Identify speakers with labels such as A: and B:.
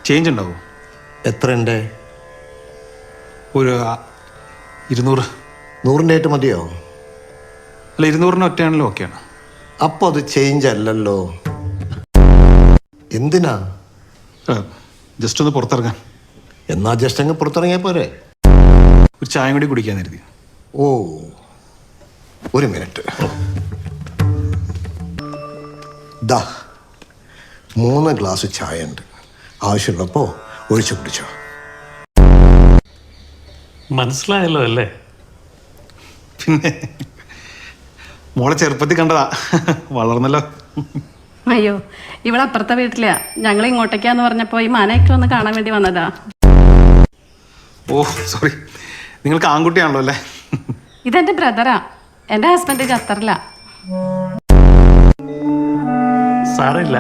A: Change ഉണ്ടാവോ?
B: എത്രയുണ്ട്?
A: ഒരു 200.
B: 100-ആയിട്ട് മതിയോ?
A: അല്ല, 200 ഒറ്റയാണല്ലോ. ഓക്കെയാണ്.
B: അപ്പോൾ അത് ചേഞ്ച് അല്ലല്ലോ. എന്തിനാ?
A: ജസ്റ്റ് ഒന്ന് പുറത്തിറങ്ങാൻ.
B: എന്നാ ജസ്റ്റ് അങ്ങ് പുറത്തിറങ്ങിയാൽ പോരെ?
A: ഒരു ചായ കൂടി കുടിക്കാൻ കരുതി.
B: ഓ, ഒരു മിനിറ്റ്. ദാ 3 ഗ്ലാസ് ചായ ഉണ്ട്. ആവശ്യമുള്ളപ്പോൾ ഒഴിച്ചു കുടിച്ചോ.
C: മനസ്സിലായല്ലോ അല്ലേ?
A: പിന്നെ മോളെ ചെറുപ്പത്തിൽ കണ്ടതാ, വളർന്നല്ലോ.
D: അയ്യോ, ഇവിടെ അപ്പുറത്തെ വീട്ടിലാ. ഞങ്ങൾ ഇങ്ങോട്ടേക്കാന്ന് പറഞ്ഞപ്പോൾ ഈ മനയൊക്കെ ഒന്ന് കാണാൻ വേണ്ടി വന്നതാ.
A: ഓ സോറി, നിങ്ങൾക്ക് ആൺകുട്ടിയാണല്ലോ അല്ലേ?
D: ഇതെന്റെ ബ്രദറാ. എൻ്റെ ഹസ്ബൻഡ് ഖത്തറിലാ.
C: സാരമില്ല,